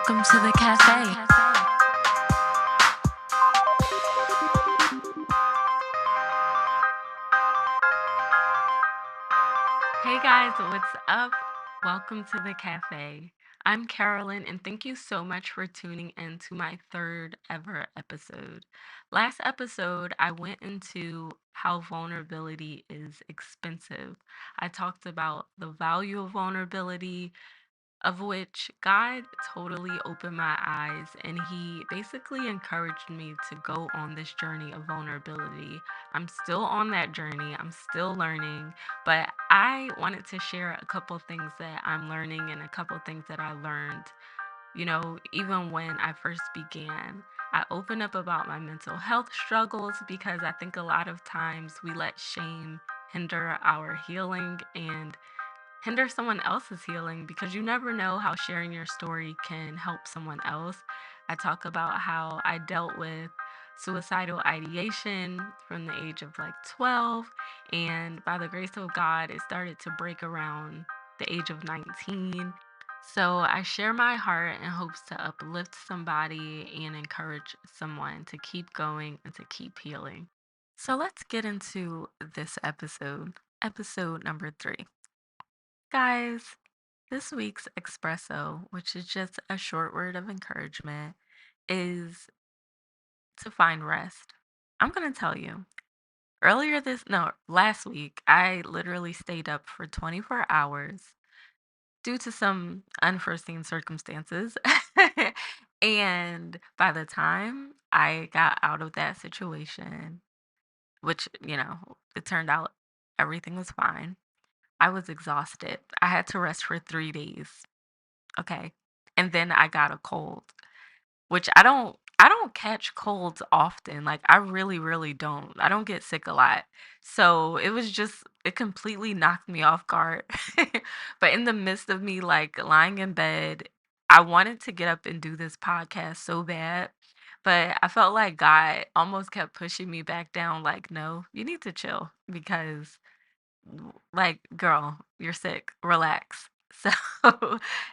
Welcome to the cafe. Hey guys, what's up? Welcome to the cafe. I'm Carolyn, and thank you so much for tuning in to my third ever episode. Last episode, I went into how vulnerability is expensive. I talked about the value of vulnerability, of which God totally opened my eyes, and He basically encouraged me to go on this journey of vulnerability. I'm still on that journey, I'm still learning, but I wanted to share a couple things that I'm learning and a couple things that I learned. Even when I first began, I open up about my mental health struggles because I think a lot of times we let shame hinder our healing and hinder someone else's healing because you never know how sharing your story can help someone else. I talk about how I dealt with suicidal ideation from the age of like 12, and by the grace of God, it started to break around the age of 19. So I share my heart in hopes to uplift somebody and encourage someone to keep going and to keep healing. So let's get into this episode number 3. Guys, this week's espresso, which is just a short word of encouragement, is to find rest. I'm going to tell you, last week, I literally stayed up for 24 hours due to some unforeseen circumstances. And by the time I got out of that situation, which, it turned out everything was fine, I was exhausted. I had to rest for 3 days. Okay. And then I got a cold, which I don't catch colds often. Like I really, really don't. I don't get sick a lot. So it completely knocked me off guard. But in the midst of me like lying in bed, I wanted to get up and do this podcast so bad. But I felt like God almost kept pushing me back down, like, no, you need to chill because like, girl, you're sick. Relax. So,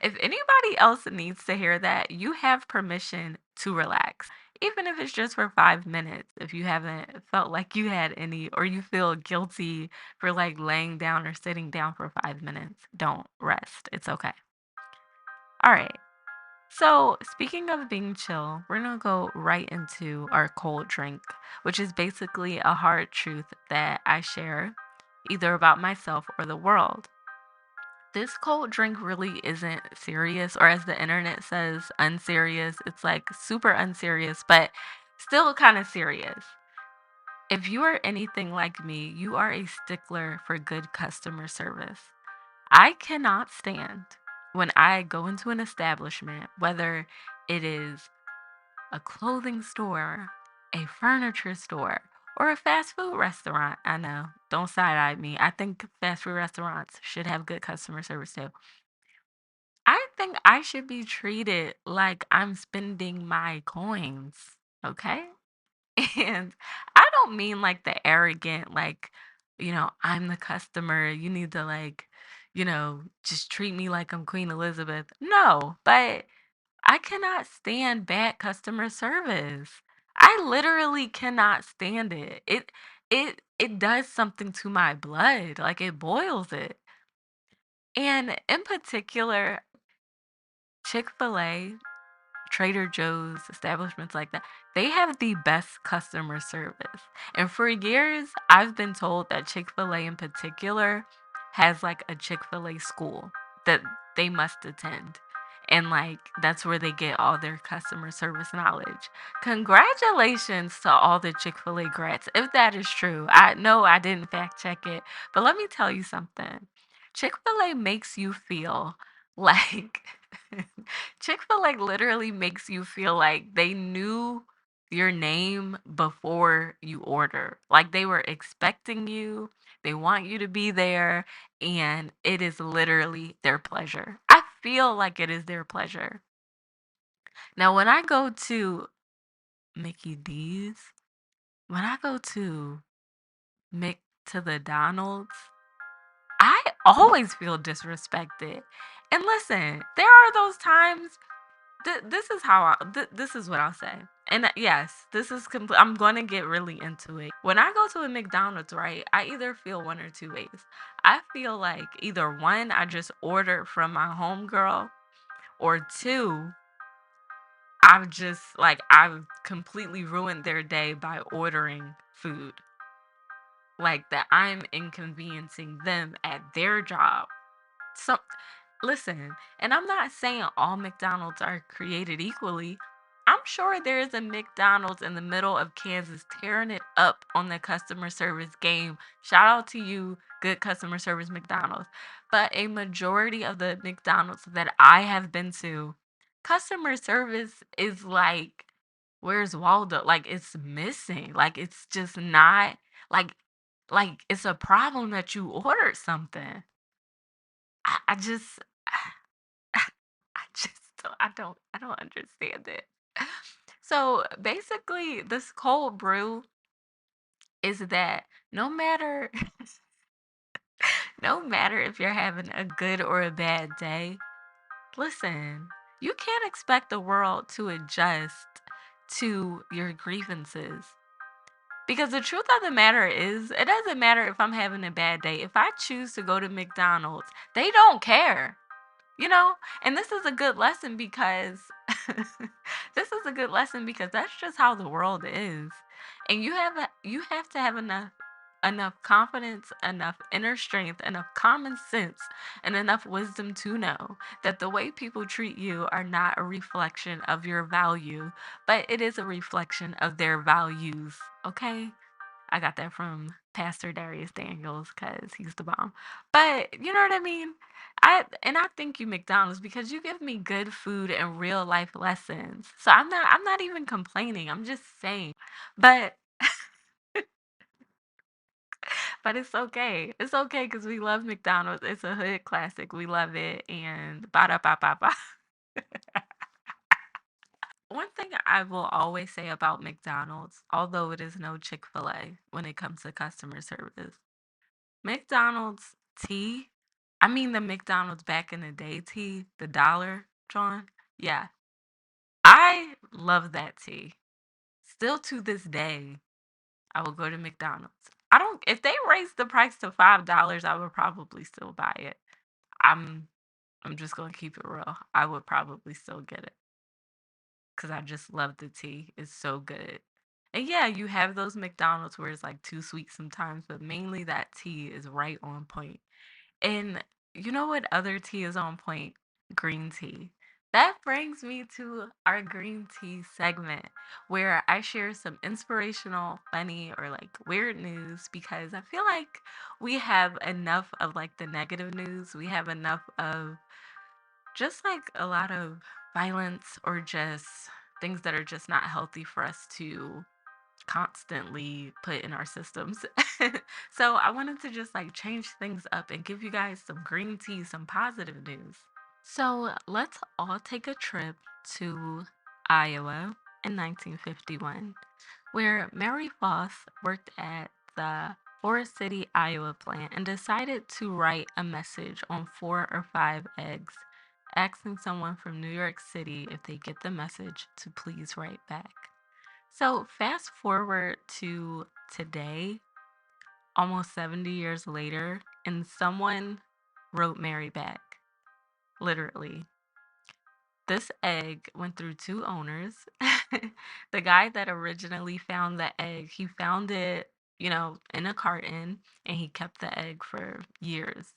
if anybody else needs to hear that, you have permission to relax. Even if it's just for 5 minutes, if you haven't felt like you had any, or you feel guilty for like laying down or sitting down for 5 minutes, don't rest. It's okay. All right. So, speaking of being chill, we're going to go right into our cold drink, which is basically a hard truth that I share either about myself or the world. This cold drink really isn't serious, or as the internet says, unserious. It's like super unserious, but still kind of serious. If you are anything like me, you are a stickler for good customer service. I cannot stand when I go into an establishment, whether it is a clothing store, a furniture store, or a fast food restaurant. I know, don't side eye me. I think fast food restaurants should have good customer service too. I think I should be treated like I'm spending my coins, okay? And I don't mean like the arrogant, like, I'm the customer. You need to, like, just treat me like I'm Queen Elizabeth. No, but I cannot stand bad customer service. I literally cannot stand it. It does something to my blood, like it boils it. And in particular, Chick-fil-A, Trader Joe's, establishments like that, they have the best customer service. And for years, I've been told that Chick-fil-A in particular has like a Chick-fil-A school that they must attend. And like that's where they get all their customer service knowledge. Congratulations to all the Chick-fil-A grads. If that is true. I know I didn't fact check it, but let me tell you something. Chick-fil-A makes you feel like Chick-fil-A literally makes you feel like they knew your name before you order. Like they were expecting you, they want you to be there, and it is literally their pleasure. I feel like it is their pleasure. Now, when I go to Mickey D's, when I go to Mick to the Donald's, I always feel disrespected. And listen, there are those times This is how this is what I'll say. And yes, this is complete. I'm going to get really into it. When I go to a McDonald's, right, I either feel one or two ways. I feel like either one, I just ordered from my homegirl, or two, I've completely ruined their day by ordering food. Like that I'm inconveniencing them at their job. So listen, and I'm not saying all McDonald's are created equally. I'm sure there is a McDonald's in the middle of Kansas tearing it up on the customer service game. Shout out to you, good customer service McDonald's. But a majority of the McDonald's that I have been to, customer service is like, where's Waldo? Like it's missing. Like it's just not like it's a problem that you ordered something. I just I just I don't understand it. So basically this cold brew is that no matter no matter if you're having a good or a bad day, listen, you can't expect the world to adjust to your grievances. Because the truth of the matter is, it doesn't matter if I'm having a bad day. If I choose to go to McDonald's, they don't care. You know, and this is a good lesson because this is a good lesson because that's just how the world is. And you have to have enough confidence, enough inner strength, enough common sense, and enough wisdom to know that the way people treat you are not a reflection of your value, but it is a reflection of their values. Okay? I got that from Pastor Darius Daniels because he's the bomb. But you know what I mean? I thank you, McDonald's, because you give me good food and real life lessons. So I'm not even complaining. I'm just saying. But but it's okay. It's okay because we love McDonald's. It's a hood classic. We love it. And ba da ba ba ba. One thing I will always say about McDonald's, although it is no Chick-fil-A when it comes to customer service, McDonald's tea, I mean the McDonald's back in the day tea, the dollar, John. Yeah. I love that tea. Still to this day, I will go to McDonald's. I don't if they raised the price to $5, I would probably still buy it. I'm I'm just gonna keep it real. I would probably still get it because I just love the tea. It's so good. And yeah, you have those McDonald's where it's like too sweet sometimes, but mainly that tea is right on point. And you know what other tea is on point? Green tea. That brings me to our green tea segment where I share some inspirational, funny, or like weird news because I feel like we have enough of like the negative news. We have enough of just like a lot of violence or just things that are just not healthy for us to constantly put in our systems. So I wanted to just like change things up and give you guys some green tea, some positive news. So let's all take a trip to Iowa in 1951, where Mary Foss worked at the Forest City, Iowa plant and decided to write a message on 4 or 5 eggs, asking someone from New York City if they get the message to please write back. So, fast forward to today, almost 70 years later, and someone wrote Mary back. Literally. This egg went through two owners. The guy that originally found the egg, he found it, in a carton, and he kept the egg for years.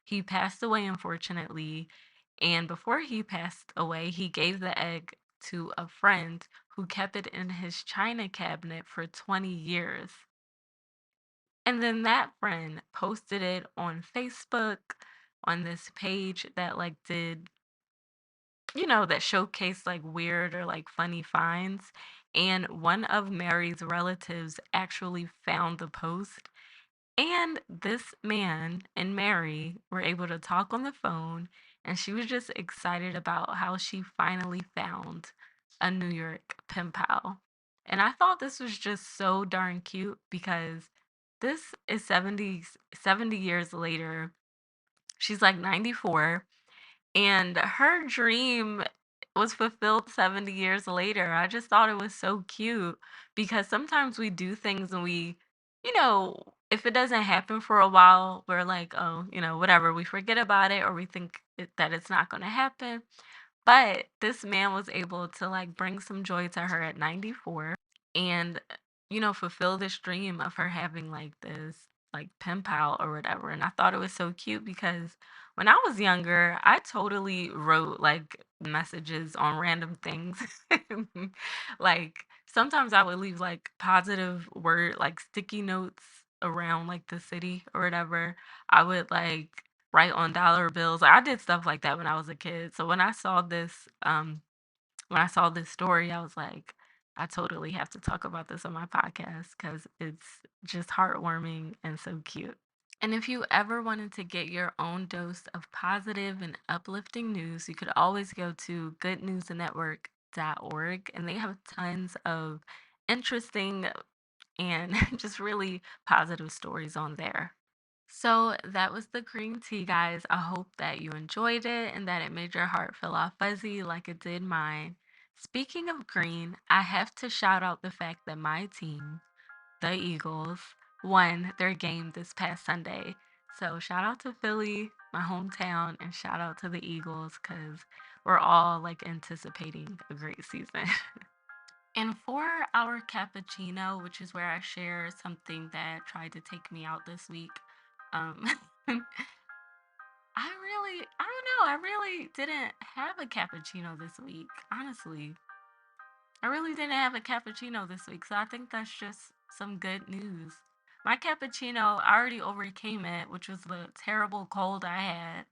He passed away, unfortunately, and before he passed away, he gave the egg to a friend who kept it in his china cabinet for 20 years. And then that friend posted it on Facebook on this page that like did, that showcased like weird or like funny finds. And one of Mary's relatives actually found the post. And this man and Mary were able to talk on the phone. And she was just excited about how she finally found a New York pen pal. And I thought this was just so darn cute because this is 70 years later. She's like 94 and her dream was fulfilled 70 years later. I just thought it was so cute because sometimes we do things and if it doesn't happen for a while, we're like, oh, whatever, we forget about it or we think that it's not going to happen. But this man was able to like bring some joy to her at 94 and fulfill this dream of her having like this like pen pal or whatever. And I thought it was so cute because when I was younger, I totally wrote like messages on random things. Like sometimes I would leave like positive word like sticky notes around like the city or whatever. I would like write on dollar bills. Like, I did stuff like that when I was a kid. So when I saw this story, I was like, I totally have to talk about this on my podcast because it's just heartwarming and so cute. And if you ever wanted to get your own dose of positive and uplifting news, you could always go to goodnewsnetwork.org and they have tons of interesting and just really positive stories on there. So that was the green tea, guys. I hope that you enjoyed it and that it made your heart feel all fuzzy like it did mine. Speaking of green, I have to shout out the fact that my team, the Eagles, won their game this past Sunday. So shout out to Philly, my hometown, and shout out to the Eagles because we're all like anticipating a great season. And for our cappuccino, which is where I share something that tried to take me out this week, um, I don't know, I really didn't have a cappuccino this week. Honestly, I really didn't have a cappuccino this week, so I think that's just some good news. My cappuccino, I already overcame it, which was the terrible cold I had.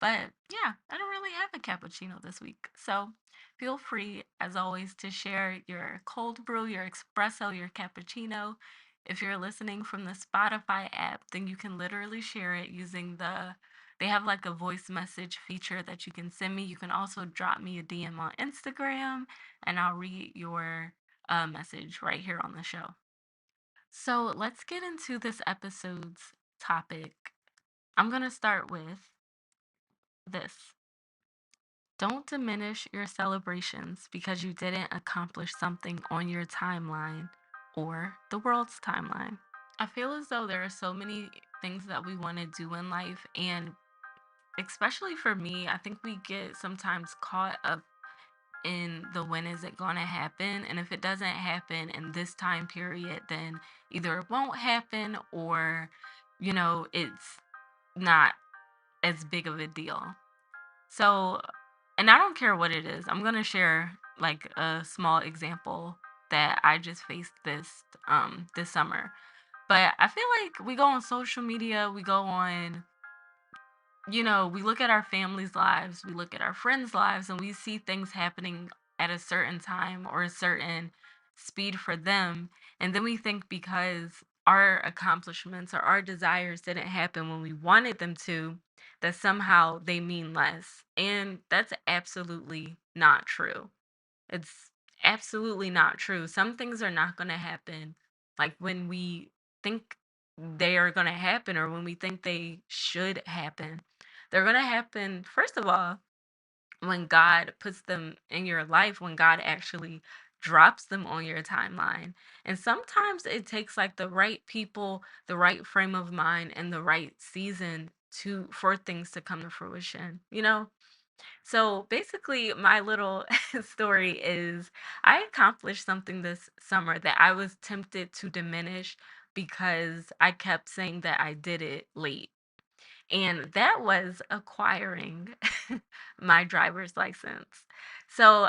But yeah, I don't really have a cappuccino this week. So feel free, as always, to share your cold brew, your espresso, your cappuccino. If you're listening from the Spotify app, then you can literally share it using they have like a voice message feature that you can send me. You can also drop me a DM on Instagram and I'll read your message right here on the show. So let's get into this episode's topic. I'm going to start with this. Don't diminish your celebrations because you didn't accomplish something on your timeline or the world's timeline. I feel as though there are so many things that we want to do in life, and especially for me, I think we get sometimes caught up in the when is it going to happen, and if it doesn't happen in this time period, then either it won't happen or, it's not as big of a deal. So, and I don't care what it is. I'm gonna share like a small example that I just faced this summer. But I feel like we go on social media, we go on, we look at our families' lives, we look at our friends' lives, and we see things happening at a certain time or a certain speed for them. And then we think because our accomplishments or our desires didn't happen when we wanted them to, that somehow they mean less. And that's absolutely not true. It's absolutely not true. Some things are not going to happen like when we think they are going to happen or when we think they should happen. They're going to happen, first of all, when God puts them in your life, when God actually drops them on your timeline. And sometimes it takes like the right people, the right frame of mind, and the right season to for things to come to fruition, So basically, my little story is I accomplished something this summer that I was tempted to diminish because I kept saying that I did it late. And that was acquiring my driver's license. So,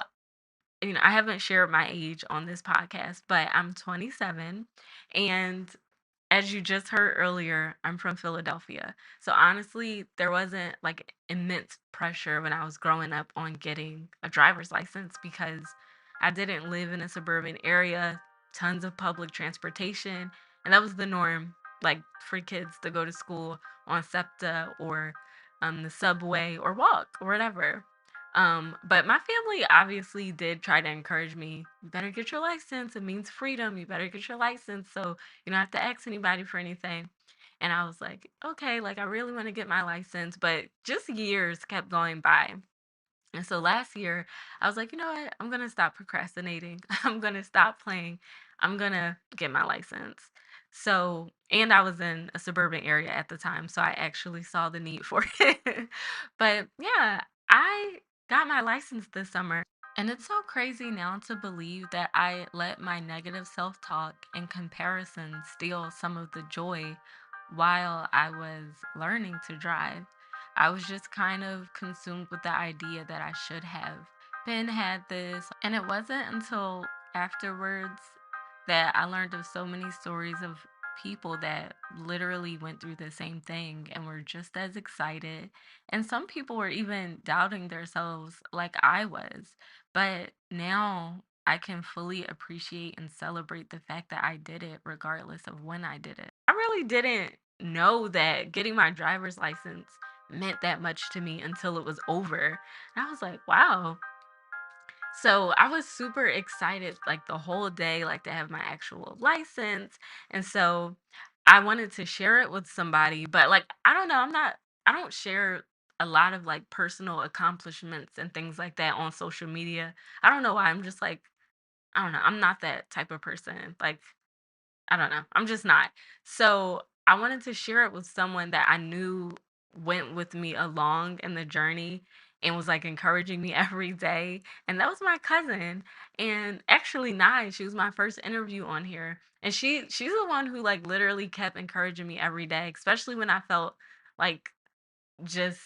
I haven't shared my age on this podcast, but I'm 27 and as you just heard earlier, I'm from Philadelphia. So honestly, there wasn't like immense pressure when I was growing up on getting a driver's license because I didn't live in a suburban area, tons of public transportation, and that was the norm, like for kids to go to school on SEPTA or the subway or walk or whatever. But my family obviously did try to encourage me, you better get your license. It means freedom. You better get your license. So you don't have to ask anybody for anything. And I was like, okay, like I really want to get my license. But just years kept going by. And so last year, I was like, you know what? I'm going to stop procrastinating. I'm going to stop playing. I'm going to get my license. So, and I was in a suburban area at the time. So I actually saw the need for it. But yeah, I got my license this summer. And it's so crazy now to believe that I let my negative self talk and comparison steal some of the joy while I was learning to drive. I was just kind of consumed with the idea that I should have had this. And it wasn't until afterwards that I learned of so many stories of people that literally went through the same thing and were just as excited. And some people were even doubting themselves like I was. But now I can fully appreciate and celebrate the fact that I did it regardless of when I did it. I really didn't know that getting my driver's license meant that much to me until it was over. And I was like, wow. So I was super excited like the whole day, like to have my actual license. And so I wanted to share it with somebody, but like, I don't know, I don't share a lot of like personal accomplishments and things like that on social media. I don't know why. I'm just like, I don't know. I'm not that type of person. Like, I don't know. I'm just not. So I wanted to share it with someone that I knew went with me along in the journey and was like encouraging me every day. And that was my cousin. And actually Nye, she was my first interview on here. And she's the one who like literally kept encouraging me every day, especially when I felt like just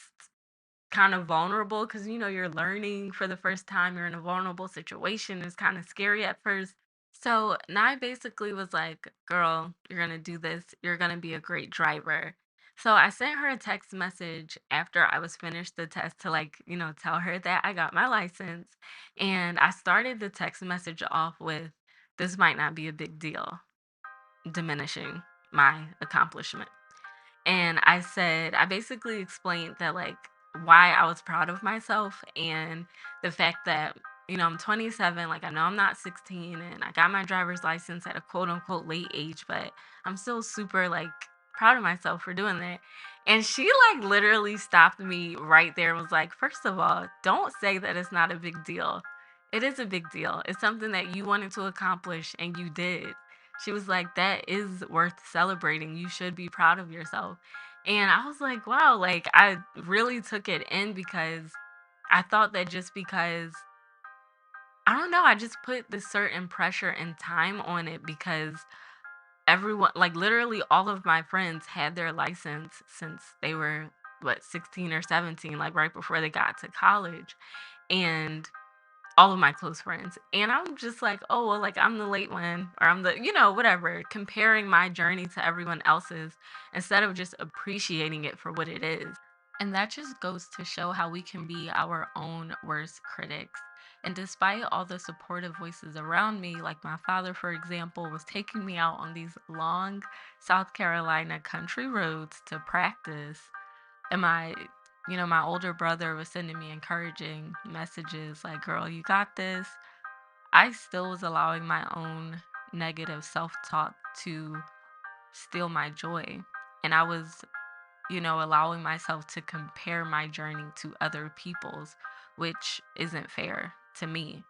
kind of vulnerable because you're learning for the first time, you're in a vulnerable situation. It's kind of scary at first. So Nye basically was like, girl, you're going to do this. You're going to be a great driver. So I sent her a text message after I was finished the test to like, tell her that I got my license. And I started the text message off with, this might not be a big deal, diminishing my accomplishment. And I basically explained that, like, why I was proud of myself and the fact that, I'm 27, like, I know I'm not 16, and I got my driver's license at a quote unquote late age, but I'm still super, like, proud of myself for doing that. And she, like, literally stopped me right there and was like, first of all, don't say that it's not a big deal. It is a big deal. It's something that you wanted to accomplish and you did. She was like, that is worth celebrating. You should be proud of yourself. And I was like, wow, like I really took it in because I thought that just because I don't know, I just put this certain pressure and time on it because everyone, like literally all of my friends had their license since they were, what, 16 or 17, like right before they got to college. And all of my close friends. And I'm just like, oh, well, like I'm the late one, or I'm the, whatever, comparing my journey to everyone else's instead of just appreciating it for what it is. And that just goes to show how we can be our own worst critics. And despite all the supportive voices around me, like my father, for example, was taking me out on these long South Carolina country roads to practice, and my older brother was sending me encouraging messages like, girl, you got this. I still was allowing my own negative self-talk to steal my joy. And I was, allowing myself to compare my journey to other people's, which isn't fair to me.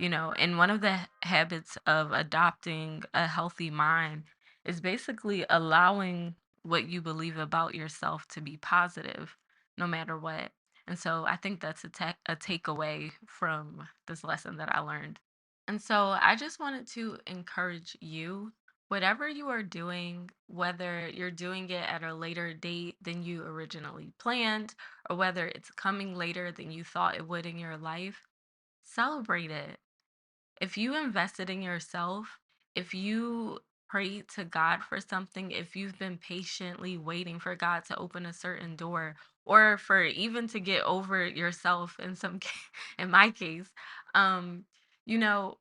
And one of the habits of adopting a healthy mind is basically allowing what you believe about yourself to be positive no matter what. And so I think that's a takeaway from this lesson that I learned. And so I just wanted to encourage you, whatever you are doing, whether you're doing it at a later date than you originally planned, or whether it's coming later than you thought it would in your life, celebrate it. If you invested in yourself, if you prayed to God for something, if you've been patiently waiting for God to open a certain door, or for even to get over yourself in in my case, um, you know,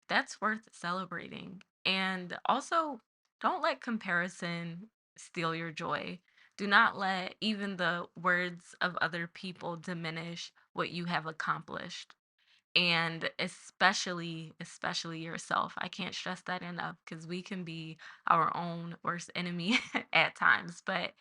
that's worth celebrating. And also, don't let comparison steal your joy. Do not let even the words of other people diminish what you have accomplished, and especially yourself. I can't stress that enough because we can be our own worst enemy at times. But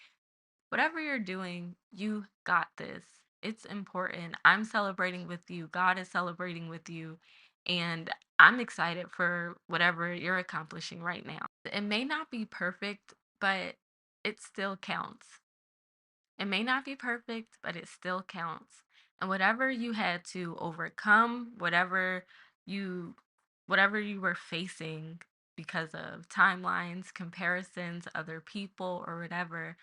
whatever you're doing, you got this. It's important. I'm celebrating with you. God is celebrating with you. And I'm excited for whatever you're accomplishing right now. It may not be perfect, but it still counts. It may not be perfect, but it still counts. And whatever you had to overcome, you whatever you were facing because of timelines, comparisons, other people or whatever,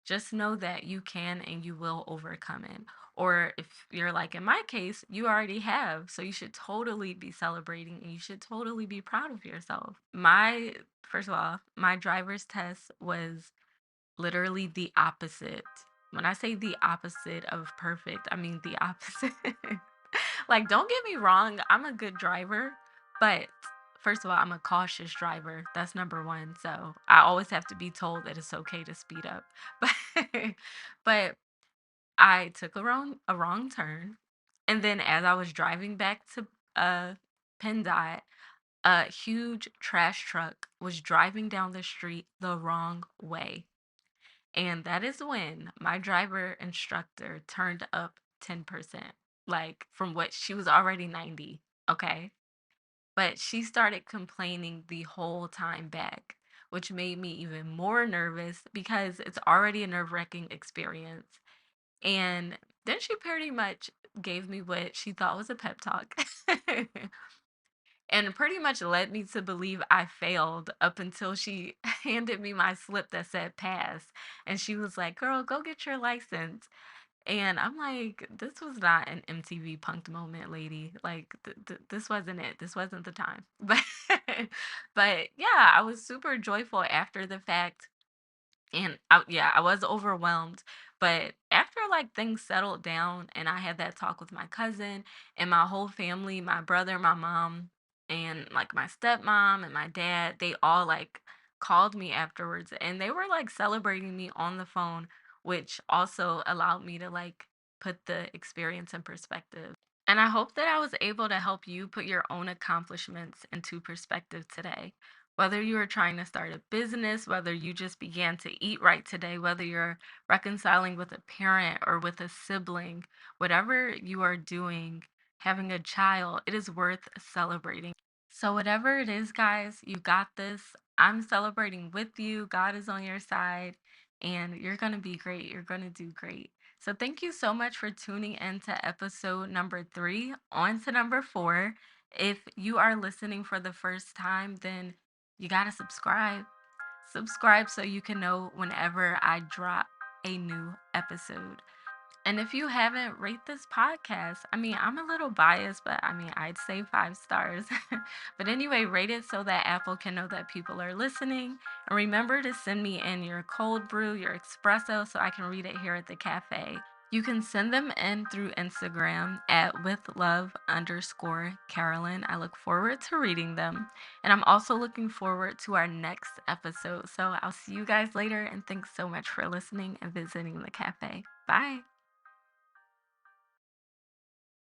just know that you can and you will overcome it. Or if you're like in my case, you already have. So you should totally be celebrating and you should totally be proud of yourself. First of all, my driver's test was literally the opposite. When I say the opposite of perfect, I mean the opposite. Like, don't get me wrong, I'm a good driver, but first of all, I'm a cautious driver. That's number one. So I always have to be told that it's okay to speed up. But but I took a wrong turn. And then as I was driving back to PennDOT, a huge trash truck was driving down the street the wrong way. And that is when my driver instructor turned up 10%, like from what she was already 90. Okay. But she started complaining the whole time back, which made me even more nervous because it's already a nerve wracking experience. And then she pretty much gave me what she thought was a pep talk. And pretty much led me to believe I failed up until she handed me my slip that said pass. And she was like, "Girl, go get your license." And I'm like, "This was not an MTV punked moment, lady. Like, this wasn't it. This wasn't the time." But yeah, I was super joyful after the fact. And yeah, I was overwhelmed. But after like things settled down and I had that talk with my cousin and my whole family, my brother, my mom, and like my stepmom and my dad, they all like called me afterwards and they were like celebrating me on the phone, which also allowed me to like put the experience in perspective. And I hope that I was able to help you put your own accomplishments into perspective today. Whether you are trying to start a business, whether you just began to eat right today, whether you're reconciling with a parent or with a sibling, whatever you are doing, having a child, it is worth celebrating. So, whatever it is, guys, you got this. I'm celebrating with you. God is on your side, and you're going to be great. You're going to do great. So, thank you so much for tuning in to episode number 3. On to number 4. If you are listening for the first time, then you got to subscribe. Subscribe so you can know whenever I drop a new episode. And if you haven't, rate this podcast. I mean, I'm a little biased, but I mean, I'd say 5 stars. But anyway, rate it so that Apple can know that people are listening. And remember to send me in your cold brew, your espresso, so I can read it here at the cafe. You can send them in through Instagram at withlove_Carolyn. I look forward to reading them. And I'm also looking forward to our next episode. So I'll see you guys later. And thanks so much for listening and visiting the cafe. Bye.